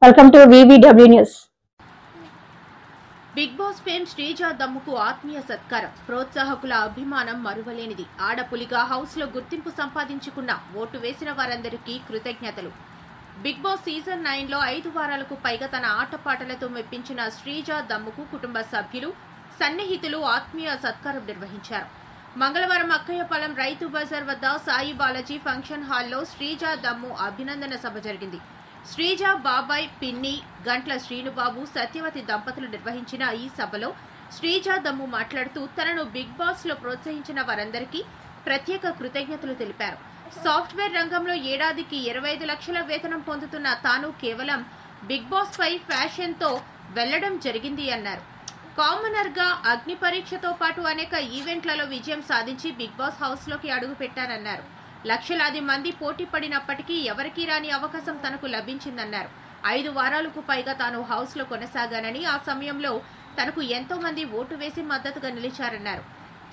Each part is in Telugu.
Welcome to VVW news. Bigg Boss fame Sreeja దమ్ముకు ఆత్మీయ సత్కారం. ప్రోత్సాహకుల అభిమానం మరువలేనిది. ఆడపులిగా హౌస్ లో గుర్తింపు సంపాదించుకున్న ఓటు వేసిన వారందరికీ కృతజ్ఞతలు. బిగ్ బాస్ సీజన్ 9లో 5 వారాలకు పైగా తన ఆటపాటలతో మెప్పించిన శ్రీజా దమ్ముకు కుటుంబ సభ్యులు, సన్నిహితులు ఆత్మీయ సత్కారం నిర్వహించారు. మంగళవారం అక్కయ్యపాలెం రైతు బజార్ వద్ద సాయి బాలాజీ ఫంక్షన్ హాల్లో శ్రీజా దమ్ము అభినందన సభ జరిగింది. శ్రీజా, బాబాయ్, పిన్ని, గంట్ల శ్రీనుబాబు, సత్యవతి దంపతులు నిర్వహించిన ఈ సభలో శ్రీజా దమ్ము మాట్లాడుతూ తనను బిగ్ బాస్ లో ప్రోత్సహించిన వారందరికీ ప్రత్యేక కృతజ్ఞతలు తెలిపారు. సాఫ్ట్వేర్ రంగంలో ఏడాదికి 25 లక్షల వేతనం పొందుతున్న తాను కేవలం బిగ్ బాస్ పై ఫ్యాషన్ తో వెళ్లడం జరిగింది అన్నారు. కామనర్ గా అగ్ని పరీక్షతో పాటు అనేక ఈవెంట్లలో విజయం సాధించి బిగ్ బాస్ హౌస్ లోకి అడుగు పెట్టారన్నారు. లక్షలాది మంది పోటీ పడినప్పటికీ ఎవరికీ రాని అవకాశం తనకు లభించిందన్నారు. 5 వారాలకు పైగా తాను హౌస్ లో కొనసాగానని, ఆ సమయంలో తనకు ఎంతో మంది ఓటు వేసి మద్దతుగా నిలిచారన్నారు.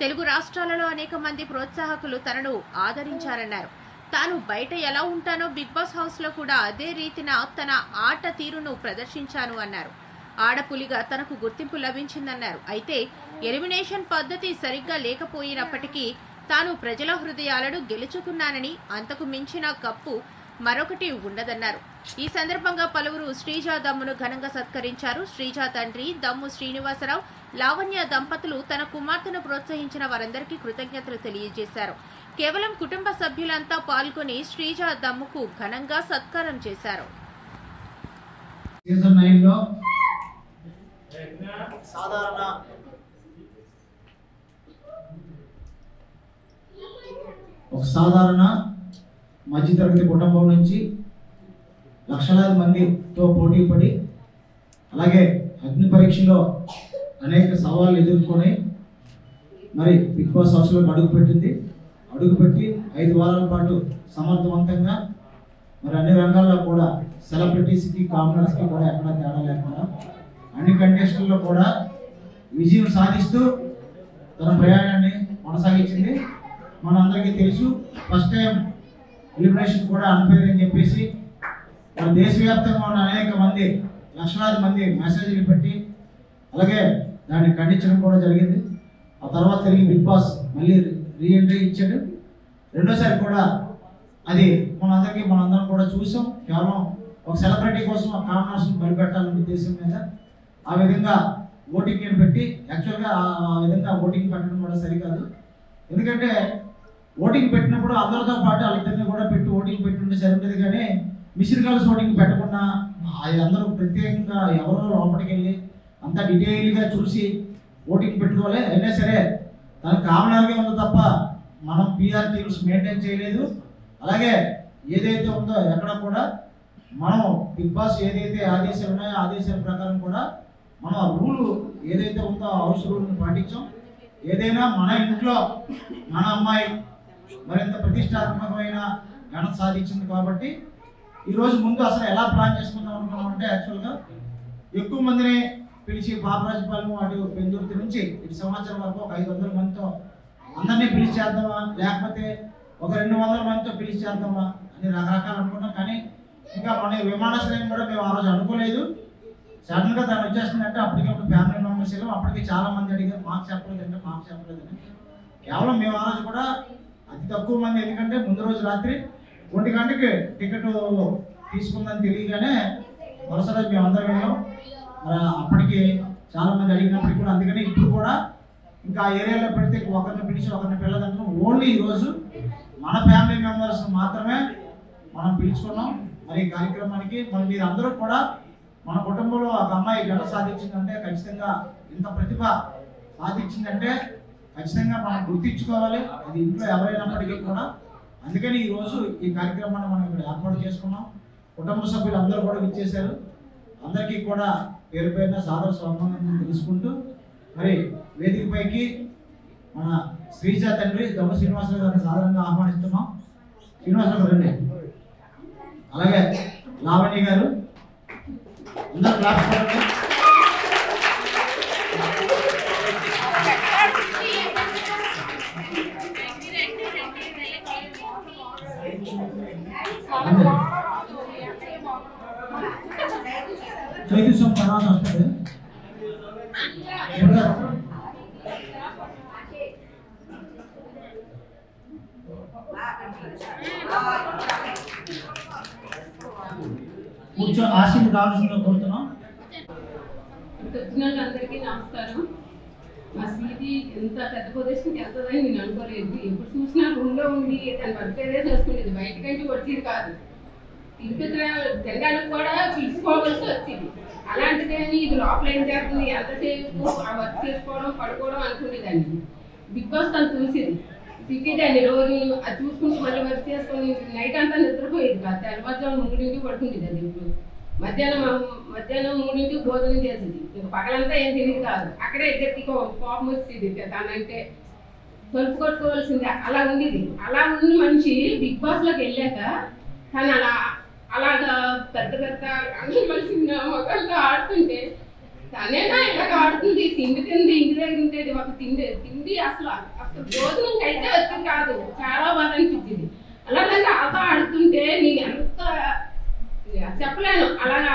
తెలుగు రాష్ట్రాలలో అనేక మంది ప్రోత్సాహకులు తనను ఆదరించారన్నారు. తాను బయట ఎలా ఉంటానో బిగ్ బాస్ హౌస్ లో కూడా అదే రీతిన తన ఆట తీరును ప్రదర్శించాను అన్నారు. ఆడపులిగా తనకు గుర్తింపు లభించిందన్నారు. అయితే ఎలిమినేషన్ పద్ధతి సరిగ్గా లేకపోయినప్పటికీ తాను ప్రజల హృదయాలను గెలుచుకున్నానని, అంతకు మించిన కప్పు మరొకటి ఉండదన్నారు. ఈ సందర్భంగా పలువురు శ్రీజా దమ్మును ఘనంగా సత్కరించారు. శ్రీజా తండ్రి దమ్ము శ్రీనివాసరావు, లావణ్య దంపతులు తన కుమార్తెను ప్రోత్సహించిన వారందరికీ కృతజ్ఞతలు తెలియజేశారు. కేవలం కుటుంబ సభ్యులంతా పాల్గొని శ్రీజా దమ్ముకు ఘనంగా సత్కారం చేశారు. ఒక సాధారణ మధ్యతరగతి కుటుంబం నుంచి లక్షలాది మందితో పోటీ పడి, అలాగే అగ్ని పరీక్షలో అనేక సవాళ్ళు ఎదుర్కొని మరి బిగ్ బాస్ హౌస్లో అడుగుపెట్టి 5 వారాల పాటు సమర్థవంతంగా మరి అన్ని రంగాల్లో కూడా సెలబ్రిటీస్కి, కామనర్స్కి కూడా ఎక్కడా తేడా లేకుండా అన్ని కంటెస్టుల్లో కూడా విజయం సాధిస్తూ తన ప్రయాణాన్ని కొనసాగించింది. మనందరికీ తెలుసు, ఫస్ట్ టైం ఎలిమినేషన్ కూడా అన్ఫెయిర్ అని చెప్పేసి మన దేశవ్యాప్తంగా ఉన్న అనేక మంది, లక్షలాది మంది మెసేజ్లు పెట్టి అలాగే దాన్ని ఖండించడం కూడా జరిగింది. ఆ తర్వాత తిరిగి బిగ్ బాస్ మళ్ళీ రీఎంట్రీ ఇచ్చాడు. రెండోసారి కూడా అది మనందరం కూడా చూసాం. కేవలం ఒక సెలబ్రిటీ కోసం ఆ కామనర్స్ని బలిపెట్టాలనే ఉద్దేశం మీద ఆ విధంగా ఓటింగ్ పెట్టి, యాక్చువల్గా ఆ విధంగా ఓటింగ్ పెట్టడం కూడా సరికాదు. ఎందుకంటే ఓటింగ్ పెట్టినప్పుడు అందరితో పాటు వాళ్ళిద్దరిని కూడా పెట్టి ఓటింగ్ పెట్టుంటే సరిపోతుంది. కానీ మిషన్ కలిసి ఓటింగ్ పెట్టకుండా అందరూ ప్రత్యేకంగా ఎవరో లోపలికి వెళ్ళి అంత డీటెయిల్గా చూసి ఓటింగ్ పెట్టుకోవాలి. అయినా సరే తనకు కామనర్గా ఉంది తప్ప మనం PR టీమ్స్ మెయింటైన్ చేయలేదు. అలాగే ఏదైతే ఉందో ఎక్కడ కూడా మనం బిగ్ బాస్ ఏదైతే ఆదేశాలు ఉన్నాయో ఆదేశాల ప్రకారం కూడా మనం రూలు ఏదైతే ఉందో హౌస్ రూల్ని పాటించాం. ఏదైనా మన ఇంట్లో మన అమ్మాయి మరింత ప్రతిష్టాత్మకమైన ఘనత సాధించింది కాబట్టి ఈరోజు ముందు అసలు ఎలా ప్లాన్ చేసుకుందాం అనుకున్నామంటే, యాక్చువల్గా ఎక్కువ మందిని పిలిచి పాపరాజుపాలెం అటు పెందుర్తి నుంచి ఇటు సంవత్సరం వరకు ఒక 500 మందితో అందరినీ పిలిచి చేద్దామా, లేకపోతే ఒక 200 మందితో పిలిచి చేద్దామా అని రకరకాలు అనుకున్నాం. కానీ ఇంకా మన విమానాశ్రయం కూడా మేము ఆ రోజు అనుకోలేదు. సడన్గా దాన్ని వచ్చేస్తుందంటే అప్పటికప్పుడు ఫ్యామిలీ మెంబర్స్ వెళ్ళాం. అప్పటికి చాలా మంది అడిగారు, మాకు చెప్పలేదండి. కేవలం మేము ఆ రోజు కూడా అతి తక్కువ మంది, ఎందుకంటే ముందు రోజు రాత్రి 1 గంటకి టికెట్ తీసుకుందని తెలియగానే మరుసటి రోజు మేము అందరం వెళ్ళాం. అప్పటికి చాలా మంది అడిగినప్పటికీ కూడా, అందుకని ఇప్పుడు కూడా ఇంకా ఆ ఏరియాలో పెడితే ఒకరిని పిలిచి ఒకరిని పిల్లదంటాం. ఓన్లీ ఈరోజు మన ఫ్యామిలీ మెంబర్స్ మాత్రమే మనం పిలుచుకున్నాం. మరి ఈ కార్యక్రమానికి మరి మీరు అందరూ కూడా మన కుటుంబంలో ఒక అమ్మాయి ఘనత సాధించిందంటే, ఖచ్చితంగా ఇంత ప్రతిభ సాధించిందంటే ఖచ్చితంగా మనం గుర్తించుకోవాలి. అది ఇంట్లో ఎవరైనప్పటికీ కూడా. అందుకని ఈరోజు ఈ కార్యక్రమాన్ని మనం ఇక్కడ ఏర్పాటు చేసుకున్నాం. కుటుంబ సభ్యులు అందరూ కూడా విచ్చేశారు. అందరికీ కూడా పేరు పేరున సాదర స్వాగతం తెలుసుకుంటూ మరి వేదికపైకి మన శ్రీజా తండ్రి దమ్ము శ్రీనివాసరావు గారిని సాధారణంగా ఆహ్వానిస్తున్నాం. శ్రీనివాసరావు రండి. అలాగే లావణ్య గారు, అందరూ క్లాస్ కొట్టండి. చైతన్యం తర్వాత వస్తుంది. కూర్చో ఆశీర్వాదం కావాల్సిందిగా కోరుతున్నాం. అందరికీ నమస్కారం. అసలు ఇది ఎంత పెద్ద పొజిషన్కి వెళ్తుందని నేను అనుకోలేదు. ఎప్పుడు చూసినా రూమ్లో ఉండి తను బర్త్డే చేసుకునేది, బయటకంటే వచ్చేది కాదు. తిరుపతి జరగానికి కూడా పిలుచుకోవాల్సి వచ్చింది. అలాంటిదేమి ఇది లోపల ఏం చేస్తుంది, ఎంతసేపు ఆ వర్క్ చేసుకోవడం పడుకోవడం అనుకునేదాన్ని. బిగ్ బాస్ తను చూసేది, తిట్టేదాన్ని రోజు. అది చూసుకుంటూ మళ్ళీ వర్క్ చేసుకొని నైట్ అంతా నిద్రపోయేది కాదు. తెల్లవారుజాము 3ంటికి పడుకుండేది. అది ఇప్పుడు మధ్యాహ్నం 3ంటికి భోజనం చేసేది. ఇంక పగలంతా ఏం తెలియదు కాదు. అక్కడే ఇద్దరికి కోపం వచ్చేది. తనంటే తలుపు కొట్టుకోవాల్సిందే, అలా ఉండేది. అలా ఉన్న మనిషి బిగ్ బాస్లోకి వెళ్ళాక తను అలాగా పెద్ద పెద్ద అన్ని మనిషి మొక్కలతో ఆడుతుంటే తనేనా ఇలాగ ఆడుతుంది. తిండి ఇంటి దగ్గర ఉండేది. ఒక తిండి అసలు భోజనం అయితే వచ్చేది కాదు. చాలా బాధ అనిపించింది. అలాగే అలా ఆడుతుంటే నేను ఎంత చెప్పలేను. అలాగా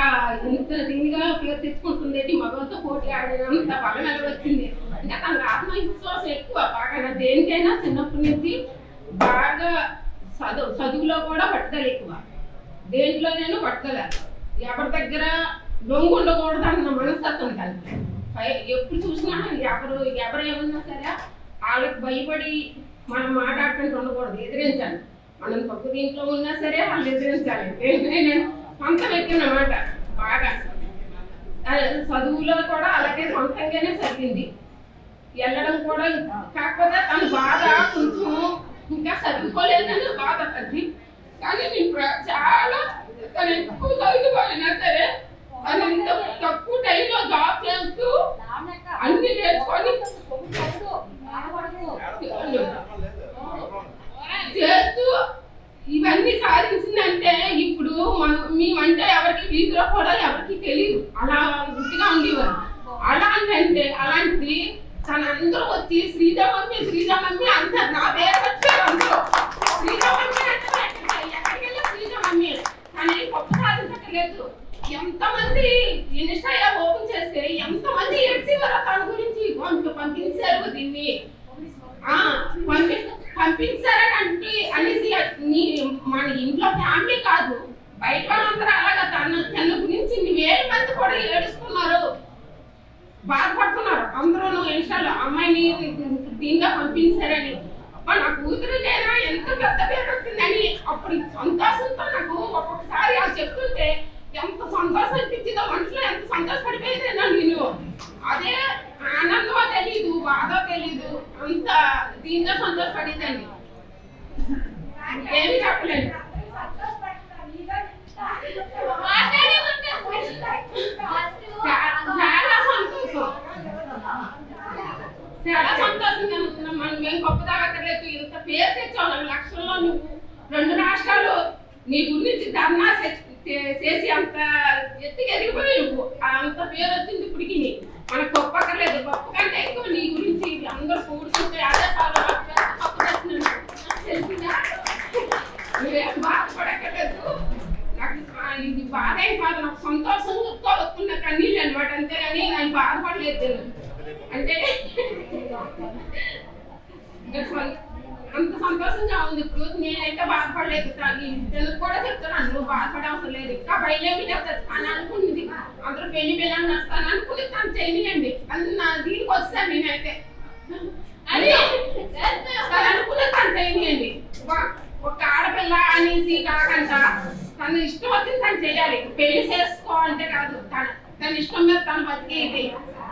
ఇంత దీనిగా పేరు తెచ్చుకుంటుంది. మగంతో పోటీ ఆడినంత బలం ఎలా వచ్చింది అంటే తనకు ఆత్మవిశ్వాసం ఎక్కువ. బాగా దేనికైనా చిన్నప్పటి నుంచి బాగా చదువులో కూడా పట్టుదల ఎక్కువ, దేంట్లోనైనా పట్టుదల. ఎవరి దగ్గర దొంగ ఉండకూడదు అన్న మనస్తత్వం తనకి. ఎప్పుడు చూసినా ఎవరు ఏమన్నా సరే వాళ్ళకి భయపడి మనం మాట్లాడుకుంటూ ఉండకూడదు, ఎదిరించాలి. మనం తప్పు దీంట్లో ఉన్నా సరే వాళ్ళు ఎదిరించాలి. నేను సొంత వ్యక్తి అన్నమాట. బాగా చదువులో కూడా అలాగే సొంతంగానే చదివింది. వెళ్ళడం కూడా, కాకపోతే తను బాధ కొంచెం ఇంకా చదువుకోలేదని బాధ తగ్గి. కానీ నేను చాలా తను ఎక్కువ చదువుకోవాలన్నా సరే తను ఇంత తక్కువ టైంలో జాబ్ చేస్తూ అన్ని నేర్చుకొని చేస్తూ ఇవన్నీ సాధించిందంటే ఇప్పుడు మేమంటే ఎవరికి వీధిలో కూడా ఎవరికి తెలియదు. అలా గుర్తుగా ఉండేవారు. అలాంటిది తనందరూ వచ్చి శ్రీజమమ్మి అంటారు. నా పేరు వచ్చారు అందరూ శ్రీజమమ్మి అంటే ఎక్కడికి వెళ్ళి శ్రీజమమ్మి. కానీ గొప్ప సాధించట్లేదు. ఎంతమంది ఇన్స్టా ఓపెన్ చేస్తే ఎంతమంది ఎడ్సివారు తన గురించి పంపించారు. దీన్ని పంపించారని అంటే అనేసి మన ఇంట్లో ఫ్యామిలీ కాదు, బయట వాళ్ళందరూ అలాగా తన గురించి 1000 మంది కూడా ఏడుస్తున్నారు, బాధపడుతున్నారు. అందరూ ఇన్స్టాలో అమ్మాయిని దీనిగా పంపించారని. నా కూతురుకైనా ఎంత పెద్ద పేరు వచ్చిందని అప్పుడు సంతోషంతో నాకు ఒక్కొక్కసారి అది చెప్తుంటే ఎంత సంతోషం అనిపించిందో, మనసులో ఎంత సంతోషపడిపోయిందేనా నేను. అదే ఆనందమో తెలీదు, బాధ తెలీదు, అంత దీనిగా సంతోషపడేదండి. ఏమి చెప్పలేదు. చాలా సంతోషంగా మనం మేము గొప్పదాగలేదు. ఇంత పేరు తెచ్చావు 4 లక్షల్లో. నువ్వు 2 రాష్ట్రాలు నీ గురించి ధర్నా చేసి అంత ఎత్తుకు ఎదిగిపోయి నువ్వు అంత పేరు వచ్చింది. ఇప్పటికి మనకు గొప్ప అక్కర్లేదు, గొప్ప కంటే ఎక్కువ నీ గురించి అందరూ కూడుకుంటే అదే చాలా గొప్ప తెలిసిందా. నువ్వేం బాధపడక్కర్లేదు. నాకు ఇది బాధ ఏం కాదు, నాకు సంతోషంగా వస్తున్న కన్నీళ్ళు అనమాట. అంతేగాని నేను బాధపడలేదు. అంటే అంత సంతోషంగా ఉంది. ఇప్పుడు నేనైతే బాధపడలేదు. తెలుగు కూడా చెప్తున్నాను, నువ్వు బాధపడే అవసరం లేదు. ఇంకా బయలేమి చెప్తాను అని అనుకున్నది. అందరూ పెళ్లి పిల్లలు వస్తాను అనుకుని తను చేయనియండి అని నా దీనికి వస్తాను. నేనైతే తను అనుకునే తను చేయనియండి. ఒక ఆడపిల్ల అనేసి కాకుండా తన ఇష్టం వచ్చింది తను చేయాలి. పెళ్లి చేసుకోవాలంటే కాదు, తన ఇష్టం మీద తను బతికేది.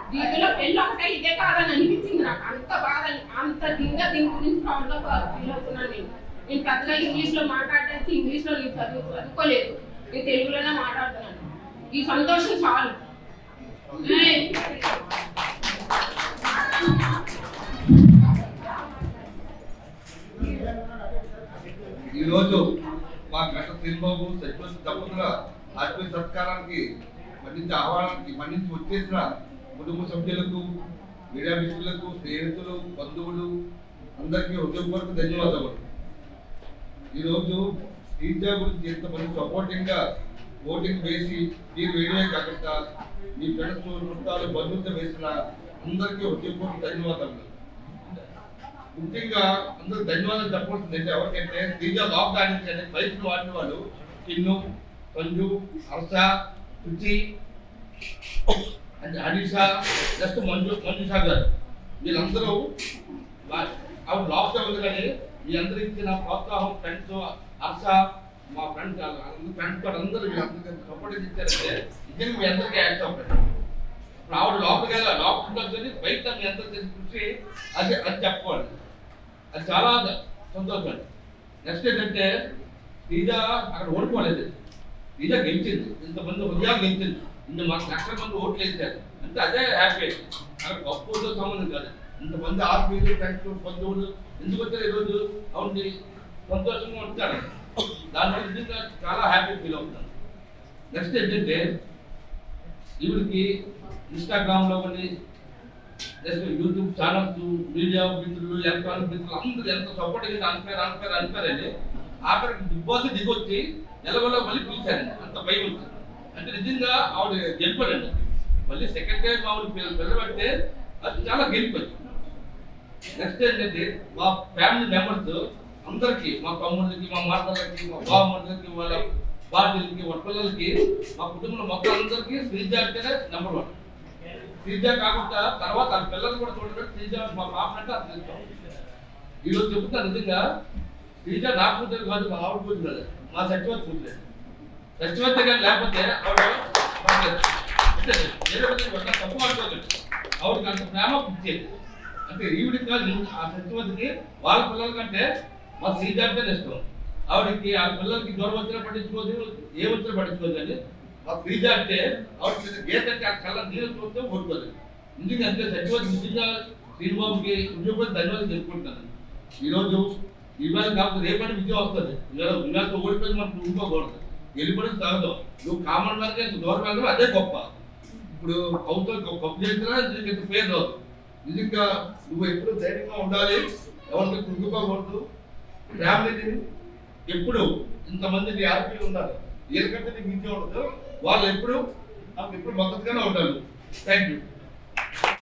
దీనిలో పెళ్ళి ఒకటే ఇదే కాదని అనిపించింది నాకు. అంత బాధ, అంత దీని గురించి ప్రౌడ్గా ఫీల్ అవుతున్నాను. నేను పెద్దగా ఇంగ్లీష్లో మాట్లాడడానికి ఇంగ్లీష్లో నేను చదువుకోలేదు, నేను తెలుగులోనే మాట్లాడుతున్నాను. ఈ సంతోషం చాలు. ఈరోజు మా గత శ్రీబాబు సచివ దంపతుల ఆత్మీయ సత్కారానికి మన్నించి వచ్చేసిన కుటుంబ సభ్యులకు, మీడియా మిత్రులకు, స్నేహితులు, బంధువులు అందరికీ హృదయపూర్వక ధన్యవాదాలు. ఈరోజు శ్రీజ గురించి ఎంతమంది సపోర్టింగ్గా ఓటింగ్ వేసి మీరు వేయడమే కాకుండా మీ ఫ్రెండ్స్ చుట్టాలు బంధువులతో వేసిన అందరికీ హృదయపూర్వక ధన్యవాదాలు. ముఖ్యంగా అందరూ ధన్యవాదాలు చెప్పవలసిందంటే ఎవరికంటే శ్రీజ లాక్డౌన్ అంటే బైక్లు వాడిన వాళ్ళు కిన్ను, సంజు, హర్ష, రుచి, అనిషా, జస్ట్ మంజుషా గారు వీళ్ళందరూ ఆవిడ లాక్డౌన్ ఉంది కానీ వీళ్ళందరూ ఇచ్చిన ప్రోత్సాహం ఫ్రెండ్స్, హర్ష, మా ఫ్రెండ్స్ అందరూ వీళ్ళందరికీ సపోర్ట్ ఇచ్చారంటే నిజంగా మీ అందరికీ యాక్ట్ అవుతారు. ఇప్పుడు ఆవిడ లోపలికి లాక్డౌన్ బయట మీ అందరూ చేసి కృషి అది చెప్పుకోవాలి. అది చాలా సంతోషం అండి. నెక్స్ట్ ఏంటంటే శ్రీజ అక్కడ ఓడిపోలేదు, శ్రీజ గెలిచింది, ఇంతమంది హృదయాలు గెలిచింది, మాకు లక్షల మంది ఓట్లు వేసారు అంటే అదే హ్యాపీ. అక్కడ గొప్పతో సంబంధం కాదు, ఇంతమంది ఆత్మీయులు ఫ్రెండ్స్ బంధువులు ఎందుకు వచ్చారు ఈరోజు అవును సంతోషంగా ఉంటారు. దానివల్ల నిజంగా చాలా హ్యాపీ ఫీల్ అవుతాను. నెక్స్ట్ ఏంటంటే ఈవిడికి ఇన్స్టాగ్రామ్లో కానీ నెక్స్ట్ యూట్యూబ్ ఛానల్స్, మీడియా మిత్రులు, ఎలక్ట్రానిక్ మిత్రులు అందరూ ఎంత సపోర్ట్ అయ్యింది. అన్ఫేర్ అని ఆఖరికి బిగ్ బాస్ దిగొచ్చి ఎలాగోలా మళ్ళీ పిలిచారండి. అంత భయం ఉంది అంటే నిజంగా ఆవిడ గెలిపాడండి. మళ్ళీ సెకండ్ టైం ఆవిడ పిల్లబడితే అది చాలా గెలిపోయింది. నెక్స్ట్ ఏంటంటే మా ఫ్యామిలీ మెంబర్స్ అందరికీ, మా తమ్ముళ్ళకి, మా మాతలకి, మా బామ్మలకి, వాళ్ళ బాధ్యులకి, వాళ్ళ పిల్లలకి, మా కుటుంబంలో మొత్తం అందరికీ శ్రీజ అంటేనే నెంబర్ 1. శ్రీజ కాకుండా తర్వాత వాళ్ళ పిల్లలు కూడా చూడడం శ్రీజ మా పాప అంటే అర్థం చేస్తాం. ఈరోజు చెబుతాను నిజంగా శ్రీజ నా కూతురు కాదు, మా ఆవిడ కూతురు కాదు, మా సత్యవతి కూతురు. సత్యవతి గారు లేకపోతే ఆవిడ తప్పు పడుకోలేదు. ఆవిడకి అంత ప్రేమ ఇచ్చేది అంటే ఈవిడికి కాదు, ఆ సత్యవతికి వాళ్ళ పిల్లల కంటే మా శ్రీజ అంటే ఇష్టం. ఆవిడకి ఆ పిల్లలకి జ్వరం వచ్చినా పట్టించుకోదు, ఏ వచ్చినా పట్టించుకోదు. కానీ మా శ్రీజ అంటే ఆవిడ గీత అంటే ఆ కళ్ళ నీళ్ళు చూస్తే ఓడిపోదు. నిజంగా అంటే సత్యవతి నిజంగా శ్రీనిబాబుకి ఉద్యోగం ధన్యవాదాలు చెప్పుకుంటాను. ఈరోజు ఇవాళ కాకపోతే రేపటి విజయం వస్తుంది. ఇవాళతో ఓడిపోయి మనకు ఉండిపోకూడదు, వెళ్ళిపోవడం సహజం. నువ్వు కామన్ మ్యాన్గా దూరం వెళ్ళడం అదే గొప్ప. ఇప్పుడు కౌన్సిల్ గొప్ప చేసినా నీకు పేరు రాదు. నిజంగా నువ్వు ఎప్పుడు ధైర్యంగా ఉండాలి, ఎవరికి కృంగిపోకూడదు. ఫ్యామిలీని ఎప్పుడు ఇంతమంది హ్యాపీగా ఉండాలి, వీళ్ళకంటే నీకు విజయం ఉండదు. వాళ్ళు ఎప్పుడు మద్దతుగానే ఉండాలి. Thank you.